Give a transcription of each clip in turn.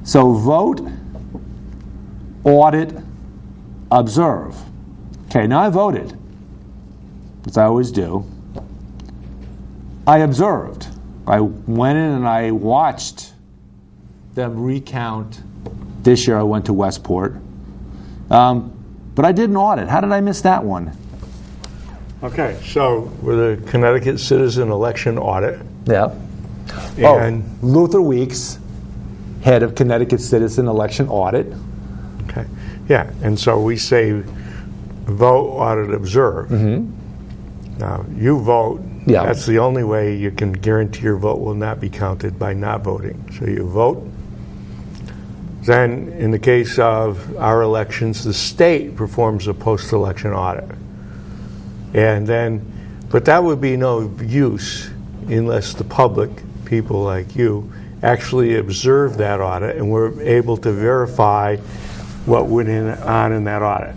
So vote, audit, observe. Okay, now I voted, as I always do. I observed. I went in and I watched them recount. This year I went to Westport. But I did an audit. How did I miss that one? Okay, so we're the Connecticut Citizen Election Audit. Yeah. And Luther Weeks, head of Connecticut Citizen Election Audit. okay, yeah, and so we say vote, audit, observe. Now, you vote. Yeah. That's the only way you can guarantee your vote will not be counted by not voting. So you vote. Then, in the case of our elections, the state performs a post-election audit. And then, but that would be no use unless the public, people like you, actually observe that audit and we're able to verify what went on in that audit.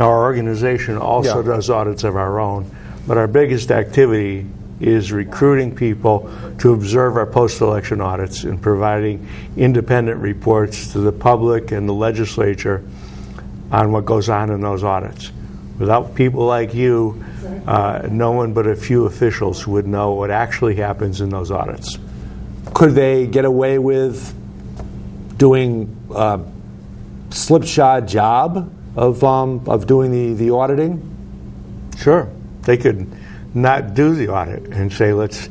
Our organization also does audits of our own, but our biggest activity is recruiting people to observe our post-election audits and providing independent reports to the public and the legislature on what goes on in those audits. Without people like you, no one but a few officials would know what actually happens in those audits. Could they get away with doing a slipshod job of doing the auditing? Sure. They could not do the audit and say, let's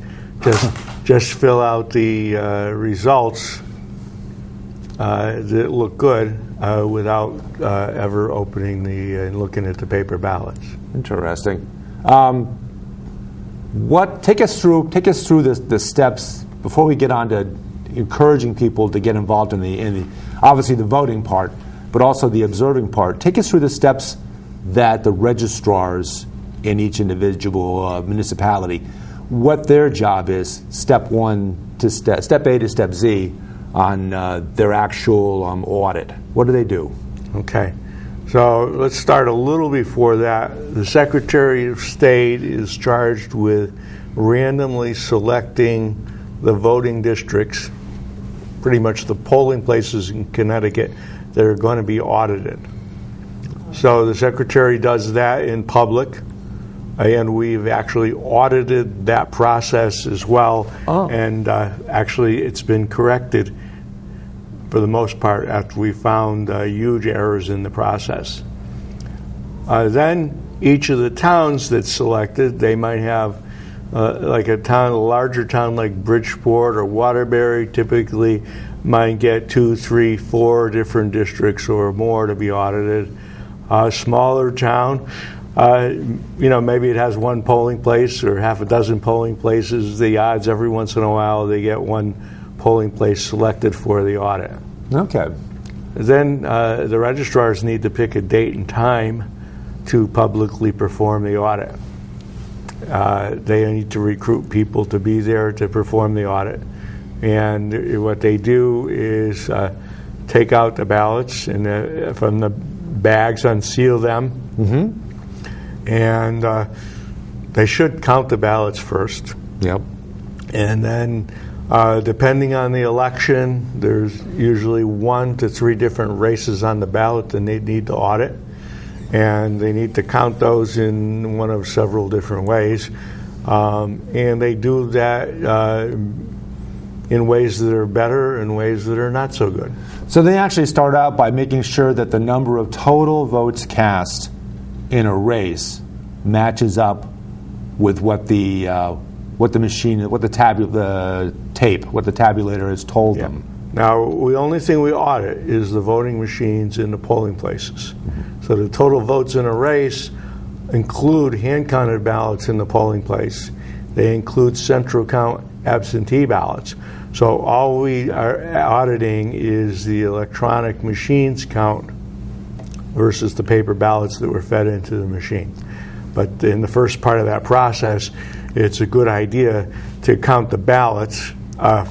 just fill out the results that look good without ever opening and looking at the paper ballots. Interesting. Take us through the steps before we get on to encouraging people to get involved in the obviously the voting part, but also the observing part. Take us through the steps that the registrars in each individual municipality, what their job is, step A to step Z, on their actual audit. What do they do? Okay. So let's start a little before that. The Secretary of State is charged with randomly selecting the voting districts, pretty much the polling places in Connecticut that are going to be audited. So the Secretary does that in public, and we've actually audited that process as well. And actually it's been corrected for the most part after we found huge errors in the process. Then each of the towns that's selected, they might have like a larger town like Bridgeport or Waterbury typically might get 2, 3, 4 different districts or more to be audited. A smaller town, maybe it has one polling place or half a dozen polling places. The odds every once in a while they get one polling place selected for the audit. Okay. Then the registrars need to pick a date and time to publicly perform the audit. They need to recruit people to be there to perform the audit. And what they do is take out the ballots and from the bags, unseal them. And they should count the ballots first. Yep. And then depending on the election, there's usually 1 to 3 different races on the ballot that they need to audit. And they need to count those in one of several different ways. And they do that in ways that are better and ways that are not so good. So they actually start out by making sure that the number of total votes cast in a race matches up with what the tabulator has told them. Now, the only thing we audit is the voting machines in the polling places. So the total votes in a race include hand-counted ballots in the polling place. They include central count absentee ballots. So all we are auditing is the electronic machines count versus the paper ballots that were fed into the machine. But in the first part of that process, it's a good idea to count the ballots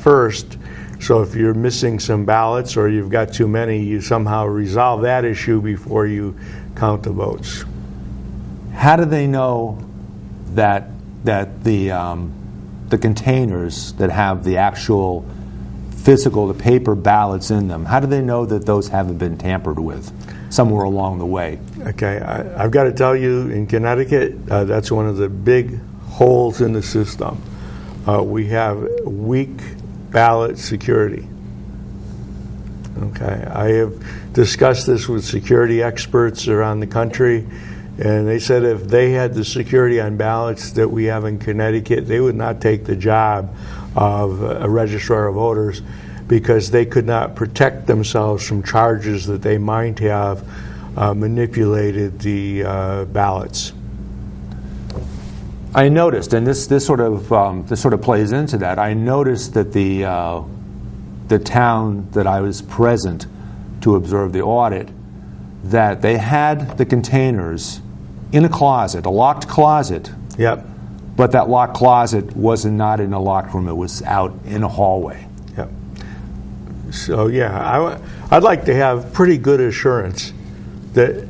first. So if you're missing some ballots or you've got too many, you somehow resolve that issue before you count the votes. How do they know that the containers that have the actual physical, the paper ballots in them, how do they know that those haven't been tampered with somewhere along the way? Okay, I've got to tell you, in Connecticut, that's one of the big holes in the system. We have weak ballot security. Okay, I have discussed this with security experts around the country, and they said if they had the security on ballots that we have in Connecticut, they would not take the job of a registrar of voters because they could not protect themselves from charges that they might have manipulated the ballots. I noticed, and this sort of plays into that. I noticed that the town that I was present to observe the audit, that they had the containers in a closet, a locked closet. Yep. But that locked closet was not in a locked room; it was out in a hallway. Yep. So yeah, I'd like to have pretty good assurance that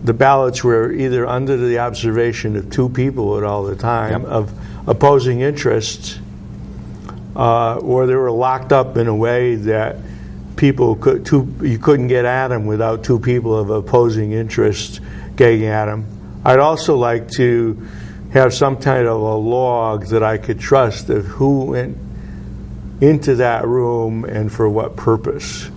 the ballots were either under the observation of two people at all the time, Yep. of opposing interests, or they were locked up in a way that you couldn't get at them without two people of opposing interests getting at them. I'd also like to have some kind of a log that I could trust of who went into that room and for what purpose.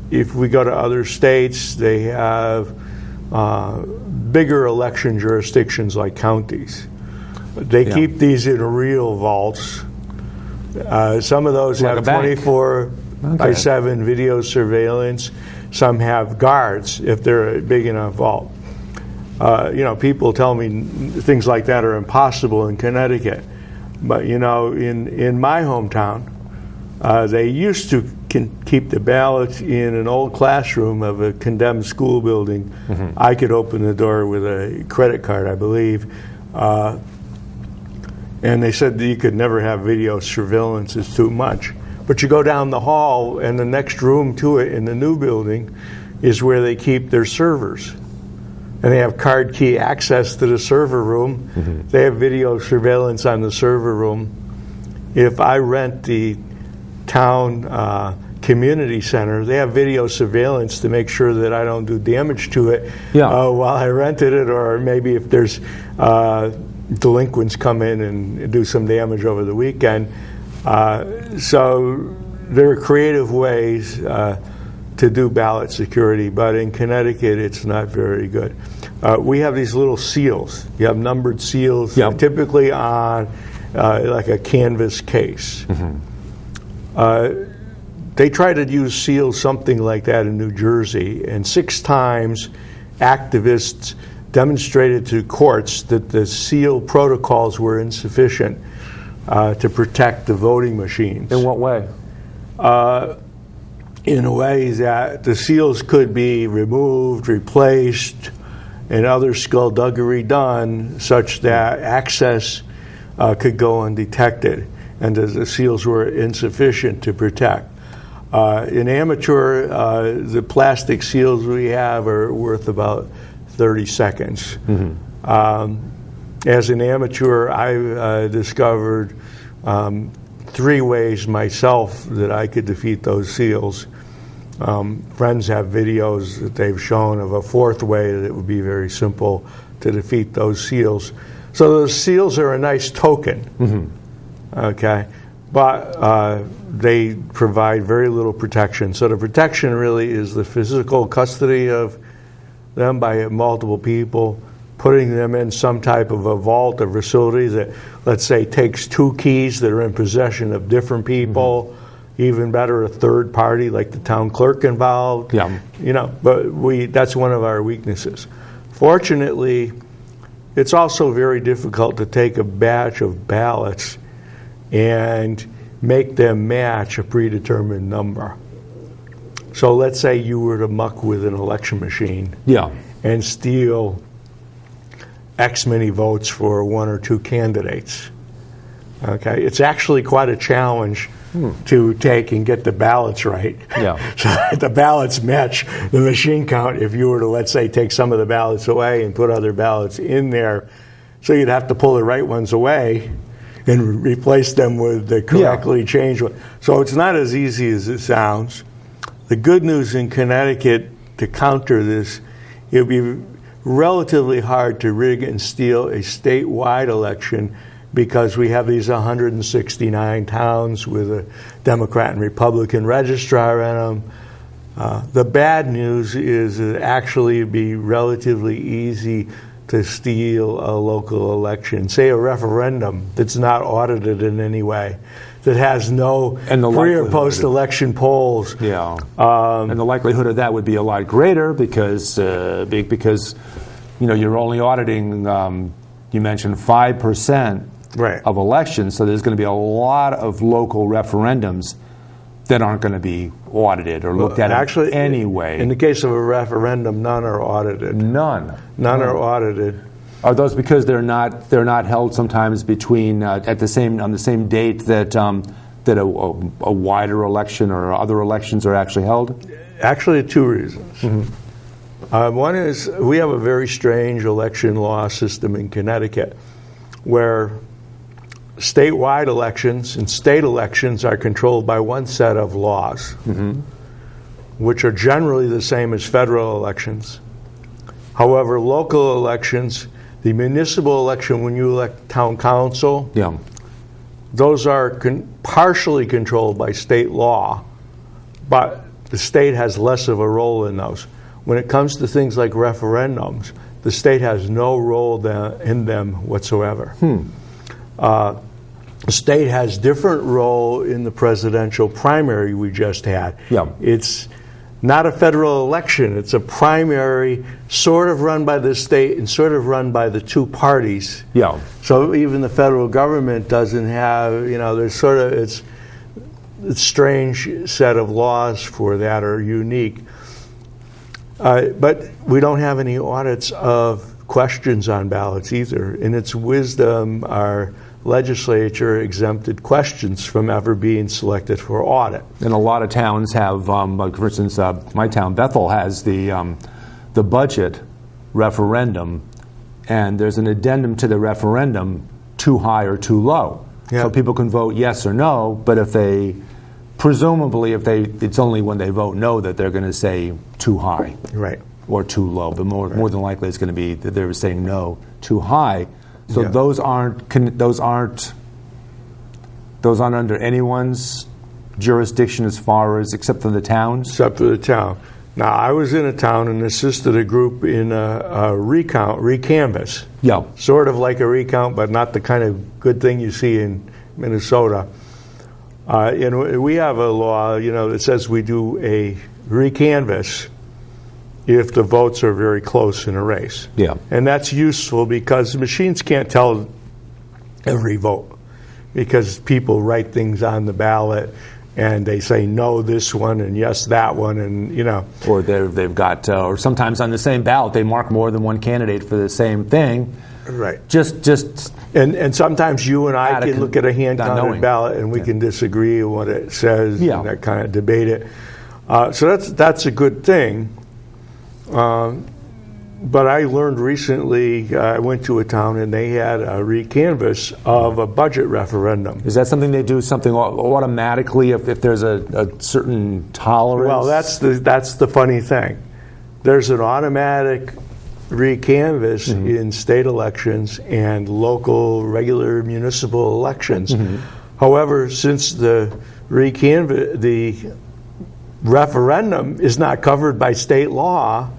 If we go to other states, they have bigger election jurisdictions like counties. They keep these in real vaults. Some of those Like have 24/7 video surveillance. Some have guards if they're a big enough vault. People tell me things like that are impossible in Connecticut. But, in my hometown, they used to keep the ballots in an old classroom of a condemned school building. Mm-hmm. I could open the door with a credit card, I believe. And they said that you could never have video surveillance, it's too much. But you go down the hall, and the next room to it in the new building is where they keep their servers. And they have card key access to the server room. Mm-hmm. They have video surveillance on the server room. If I rent the town community center, they have video surveillance to make sure that I don't do damage to it while I rented it, or maybe if there's delinquents come in and do some damage over the weekend. So there are creative ways to do ballot security, but in Connecticut it's not very good. We have these little seals. You have numbered seals, typically on like a canvas case. Mm-hmm. They try to use seals something like that in New Jersey, and 6 times activists demonstrated to courts that the seal protocols were insufficient to protect the voting machines. In what way? In a way that the seals could be removed, replaced, and other skullduggery done such that access could go undetected, and that the seals were insufficient to protect. In amateur, the plastic seals we have are worth about 30 seconds. Mm-hmm. As an amateur, I discovered 3 ways myself that I could defeat those seals. Friends have videos that they've shown of a 4th way that it would be very simple to defeat those seals. So those seals are a nice token, mm-hmm. Okay, but they provide very little protection. So the protection really is the physical custody of them by multiple people, putting them in some type of a vault or facility that, let's say, takes 2 keys that are in possession of different people. Mm-hmm. Even better, a third party like the town clerk involved. Yeah. But that's one of our weaknesses. Fortunately, it's also very difficult to take a batch of ballots and make them match a predetermined number. So let's say you were to muck with an election machine and steal X many votes for 1 or 2 candidates. Okay, it's actually quite a challenge to take and get the ballots right. Yeah. So that the ballots match the machine count if you were to, let's say, take some of the ballots away and put other ballots in there. So you'd have to pull the right ones away and replace them with the correctly changed one. So it's not as easy as it sounds. The good news in Connecticut, to counter this, it would be relatively hard to rig and steal a statewide election because we have these 169 towns with a Democrat and Republican registrar in them. The bad news is it actually would be relatively easy to steal a local election, say a referendum that's not audited in any way, that has no pre- or post-election polls. Yeah, and the likelihood of that would be a lot greater because you're only auditing. You mentioned 5% of elections, so there's going to be a lot of local referendums that aren't going to be audited or looked at actually anyway. In the case of a referendum, none are audited. None are audited. Are those because they're not held sometimes between on the same date that a wider election or other elections are actually held? Actually, two reasons. Mm-hmm. One is we have a very strange election law system in Connecticut where statewide elections and state elections are controlled by one set of laws, which are generally the same as federal elections. However, local elections, the municipal election when you elect town council, those are partially controlled by state law, but the state has less of a role in those. When it comes to things like referendums, the state has no role in them whatsoever. The state has different role in the presidential primary we just had. It's not a federal election. It's a primary sort of run by the state and sort of run by the two parties. So even the federal government doesn't have, there's sort of, it's a strange set of laws for that are unique. But we don't have any audits of questions on ballots either. In its wisdom, our legislature exempted questions from ever being selected for audit. And a lot of towns have, for instance, my town, Bethel, has the budget referendum, and there's an addendum to the referendum, too high or too low. So people can vote yes or no, but it's only when they vote no that they're going to say too high or too low, but more than likely it's going to be that they're saying no, too high. So those aren't under anyone's jurisdiction as far as except for the towns? Except for the town. Now, I was in a town and assisted a group in a recanvass. Sort of like a recount, but not the kind of good thing you see in Minnesota. And we have a law, that says we do a recanvass if the votes are very close in a race. And that's useful because machines can't tell every vote because people write things on the ballot and they say no this one and yes that one, and or they've got or sometimes on the same ballot they mark more than one candidate for the same thing. Just and sometimes you and I can look at a hand-counted ballot and we can disagree on what it says and that kind of debate it. So that's a good thing. But I learned recently, I went to a town and they had a recanvass of a budget referendum. Is that something they do automatically if there's a certain tolerance? Well, that's the funny thing. There's an automatic recanvass in state elections and local regular municipal elections. However, since the referendum is not covered by state law,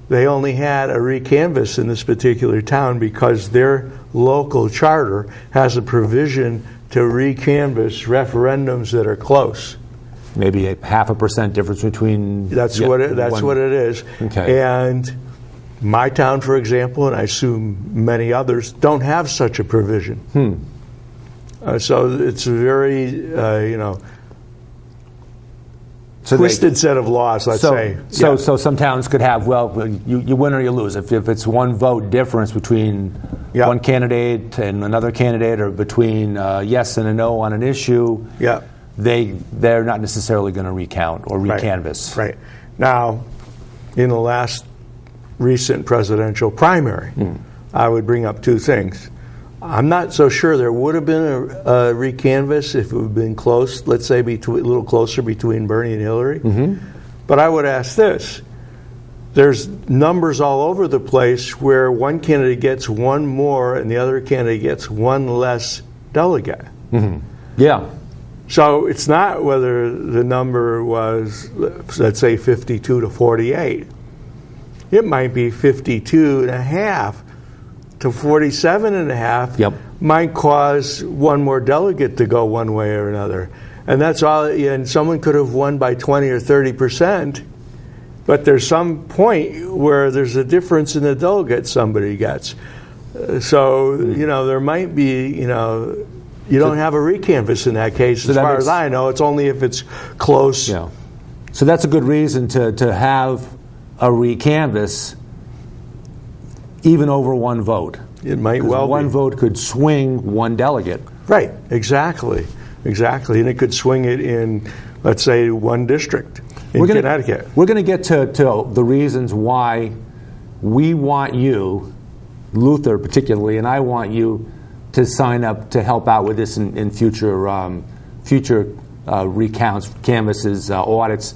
they only had a recanvass in this particular town because their local charter has a provision to recanvass referendums that are close. Maybe a 0.5% difference between. That's what it is. And my town, for example, and I assume many others, don't have such a provision. So it's a very twisted set of laws, let's say. So some towns could have, you win or you lose. If it's one vote difference between one candidate and another candidate, or between yes and a no on an issue, they're not necessarily going to recount or recanvass. Right. Now, in the last recent presidential primary, I would bring up two things. I'm not so sure there would have been a recanvass if it would have been close, let's say a little closer between Bernie and Hillary. But I would ask this. There's numbers all over the place where one candidate gets one more and the other candidate gets one less delegate. Yeah. So it's not whether the number was, let's say, 52 to 48. It might be 52 and a half to 47 and a half. Yep. Might cause one more delegate to go one way or another. And that's all. And someone could have won by 20 or 30%. But there's some point where there's a difference in the delegate somebody gets. So, there might be, you don't have a recanvass in that case. As far as I know, it's only if it's close. Yeah. So that's a good reason to have a recanvass even over one vote. It might well be. One vote could swing one delegate. Right, exactly. And it could swing it in, let's say, one district. Connecticut. We're going to get to the reasons why we want you, Luther particularly, and I want you to sign up to help out with this in future recounts, canvasses, audits,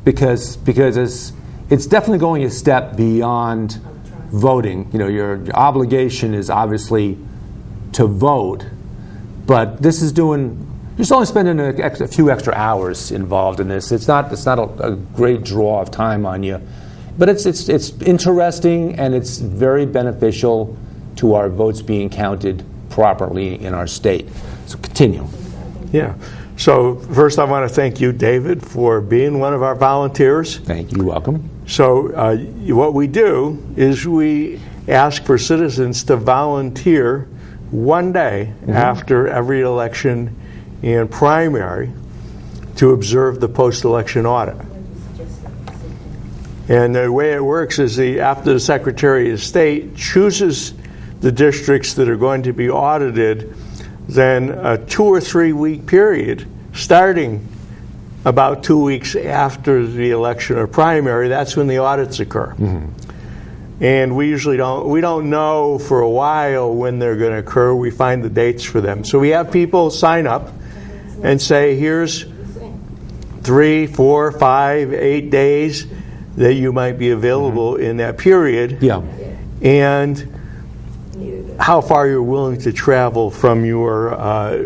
because it's definitely going a step beyond voting. Your obligation is obviously to vote, but this is doing. You're just only spending a few extra hours involved in this. It's not a great draw of time on you, but it's interesting and it's very beneficial to our votes being counted properly in our state. So continue. Yeah. So first, I want to thank you, David, for being one of our volunteers. Thank you. You're welcome. So what we do is we ask for citizens to volunteer one day after every election and primary to observe the post-election audit. And the way it works is after the Secretary of State chooses the districts that are going to be audited, then a 2 or 3 week period, starting about 2 weeks after the election or primary, that's when the audits occur. And we usually don't know for a while when they're going to occur. We find the dates for them. So we have people sign up and say, here's 3, 4, 5, 8 days that you might be available in that period. Yeah. And how far you're willing to travel from your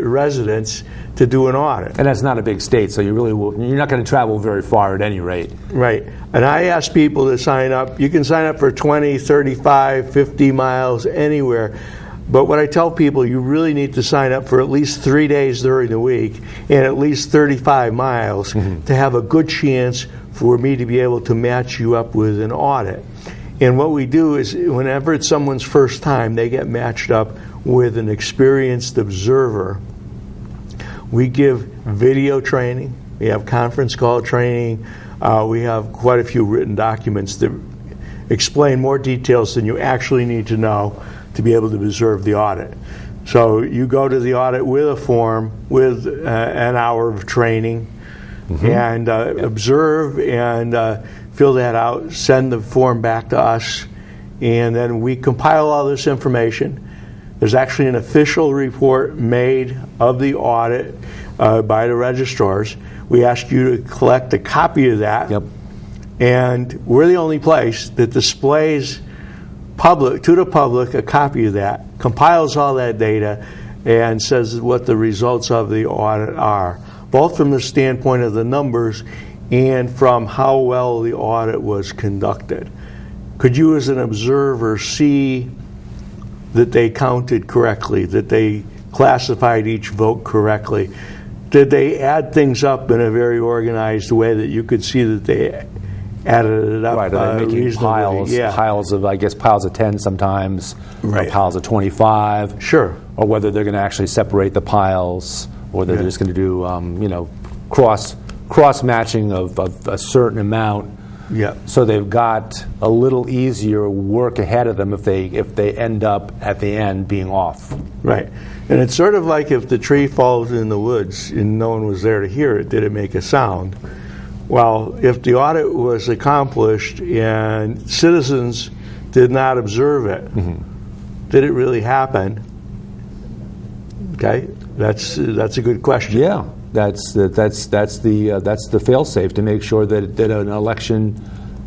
residence to do an audit. And that's not a big state, so you're not going to travel very far at any rate. Right. And I ask people to sign up. You can sign up for 20, 35, 50 miles, anywhere. But what I tell people, you really need to sign up for at least 3 days during the week and at least 35 miles to have a good chance for me to be able to match you up with an audit. And what we do is whenever it's someone's first time, they get matched up with an experienced observer. We give video training. We have conference call training. We have quite a few written documents that explain more details than you actually need to know to be able to observe the audit. So you go to the audit with a form, with an hour of training, and observe and fill that out, send the form back to us, and then we compile all this information. There's actually an official report made of the audit by the registrars. We ask you to collect a copy of that, and we're the only place that displays to the public a copy of that, compiles all that data, and says what the results of the audit are, both from the standpoint of the numbers and from how well the audit was conducted. Could you as an observer see that they counted correctly, that they classified each vote correctly? Did they add things up in a very organized way that you could see that they added it up? Right, are they making piles of 10 sometimes, or piles of 25? Sure. Or whether they're going to actually separate the piles, or whether they're just going to do cross-matching of a certain amount. Yeah. So they've got a little easier work ahead of them if they end up at the end being off. Right. And it's sort of like if the tree falls in the woods and no one was there to hear it, did it make a sound? Well, if the audit was accomplished and citizens did not observe it, did it really happen? Okay, that's a good question. Yeah, that's the fail-safe to make sure that an election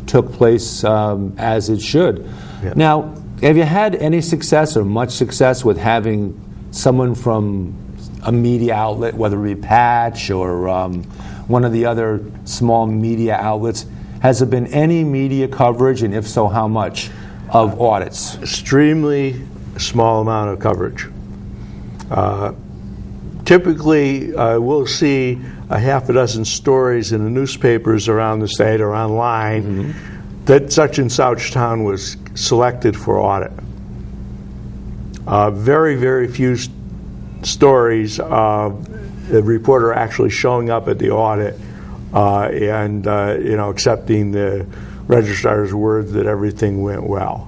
took place as it should. Yeah. Now, have you had any success or much success with having someone from a media outlet, whether it be Patch or one of the other small media outlets? Has there been any media coverage, and if so, how much, of audits? Extremely small amount of coverage. Typically, we'll see a half a dozen stories in the newspapers around the state or online that such and such town was selected for audit. Very, very few stories of the reporter actually showing up at the audit and accepting the registrar's word that everything went well.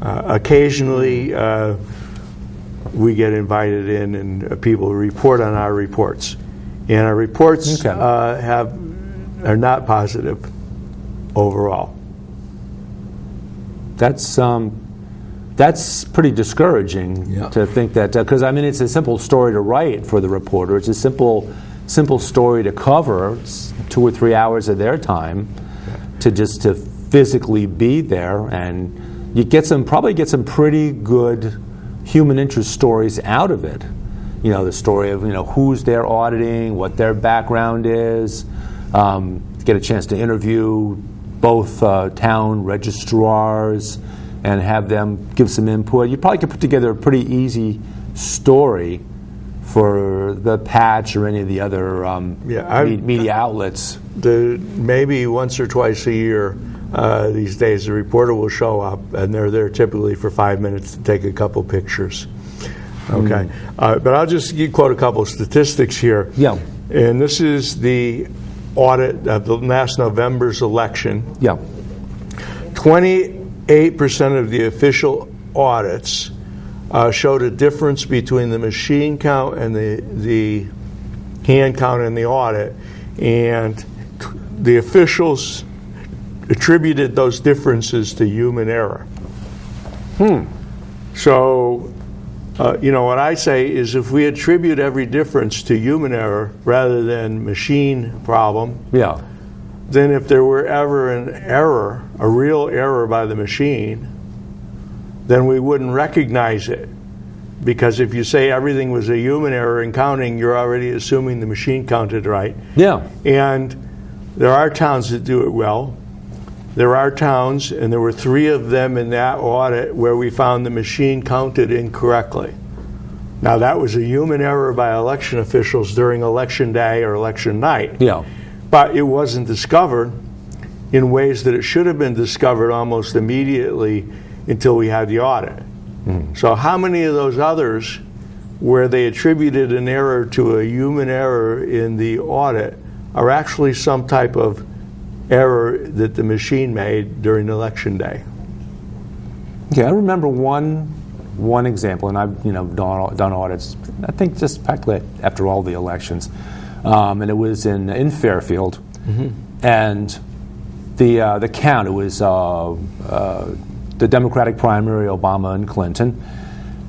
Occasionally, we get invited in, and people report on our reports, and our reports are not positive overall. That's pretty discouraging to think that, because I mean, it's a simple story to write for the reporter. It's a simple story to cover. It's 2 or 3 hours of their time to physically be there, and you probably get some pretty good human interest stories out of it. The story of who's there auditing, what their background is. Get a chance to interview both town registrars and have them give some input. You probably could put together a pretty easy story for the Patch or any of the other media outlets. Maybe once or twice a year these days, the reporter will show up, and they're there typically for 5 minutes to take a couple pictures. Okay, but I'll just quote a couple of statistics here. Yeah. And this is the audit of the last November's election. Yeah. 28% of the official audits showed a difference between the machine count and the hand count in the audit, and the officials attributed those differences to human error. So, what I say is, if we attribute every difference to human error rather than machine problem, then if there were ever an error, a real error by the machine, then we wouldn't recognize it. Because if you say everything was a human error in counting, you're already assuming the machine counted right. Yeah. And there are towns that do it well. There are towns, and there were 3 of them in that audit, where we found the machine counted incorrectly. Now, that was a human error by election officials during election day or election night. Yeah. But it wasn't discovered in ways that it should have been discovered almost immediately until we had the audit. So how many of those others, where they attributed an error to a human error in the audit, are actually some type of error that the machine made during election day? Okay, I remember one example, and I've done audits, I think just practically after all the elections, and it was in Fairfield, and the count, it was the Democratic primary, Obama and Clinton,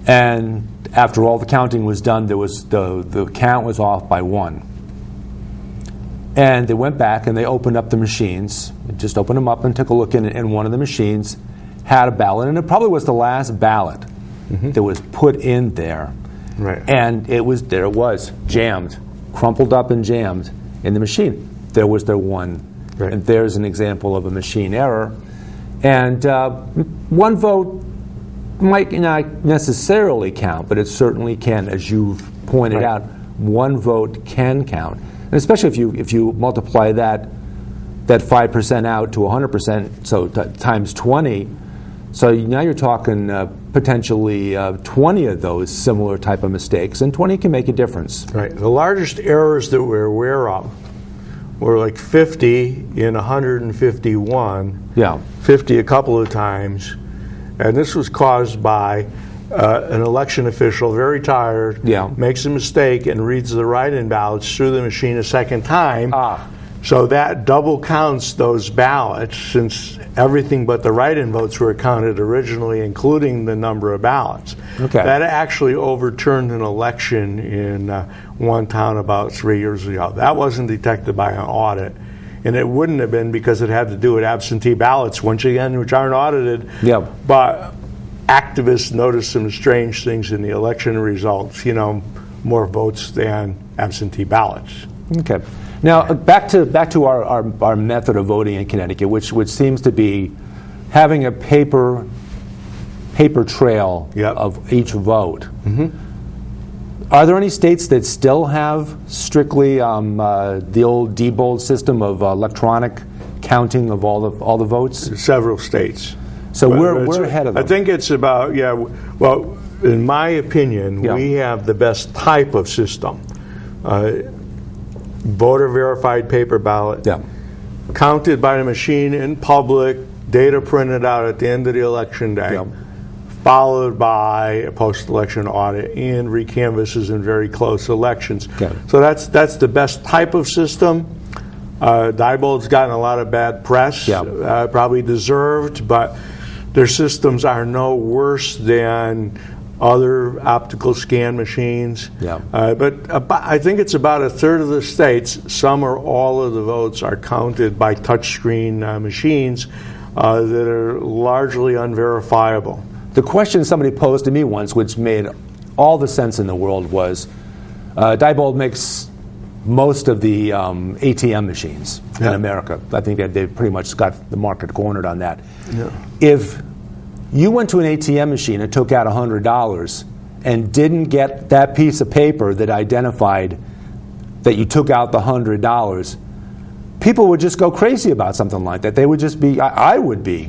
and after all the counting was done, there was the count was off by 1. And they went back and they opened up the machines, just opened them up and took a look in, and one of the machines had a ballot, and it probably was the last ballot that was put in there. Right. And it was jammed, crumpled up and jammed in the machine. There was their 1. Right. And there's an example of a machine error. And 1 vote might not necessarily count, but it certainly can, as you've pointed out. 1 vote can count. And especially if you multiply that 5% out to 100%, so times 20, so now you're talking potentially 20 of those similar type of mistakes, and 20 can make a difference. Right. The largest errors that we're aware of were like 50 in 151. Yeah. 50 a couple of times, and this was caused by an election official, very tired, makes a mistake and reads the write-in ballots through the machine a second time, So that double counts those ballots, since everything but the write-in votes were counted originally, including the number of ballots. Okay. That actually overturned an election in one town about 3 years ago. That wasn't detected by an audit. And it wouldn't have been because it had to do with absentee ballots, once again, which aren't audited. Yeah. But activists noticed some strange things in the election results, more votes than absentee ballots. Okay. Now, back to our method of voting in Connecticut, which seems to be having a paper trail Yep. of each vote. Mm-hmm. Are there any states that still have strictly the old D-bold system of electronic counting of all the votes? Several states. So we're ahead of them. I think it's about, well, in my opinion, we have the best type of system. Voter-verified paper ballot, counted by the machine in public, data printed out at the end of the election day, followed by a post-election audit and recanvasses in very close elections. Okay. So that's the best type of system. Diebold's gotten a lot of bad press, probably deserved, but their systems are no worse than other optical scan machines. But I think it's about a third of the states, some or all of the votes are counted by touchscreen machines that are largely unverifiable. The question somebody posed to me once, which made all the sense in the world, was Diebold makes most of the ATM machines in America. I think that they've pretty much got the market cornered on that. If you went to an ATM machine and took out $100 and didn't get that piece of paper that identified that you took out the $100, people would just go crazy about something like that. They would just be, I would be.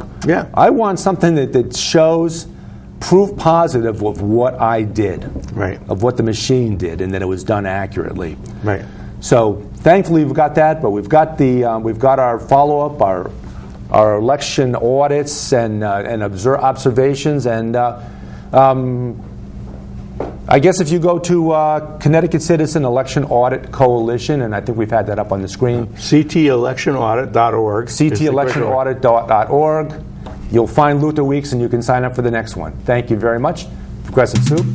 I want something that shows proof positive of what I did, of what the machine did, and that it was done accurately. So thankfully we've got that, but we've got our follow-up, our election audits and observations, and I guess if you go to Connecticut Citizen Election Audit Coalition, and I think we've had that up on the screen. ctelectionaudit.org. ctelectionaudit.org. You'll find Luther Weeks, and you can sign up for the next one. Thank you very much. Progressive Soup.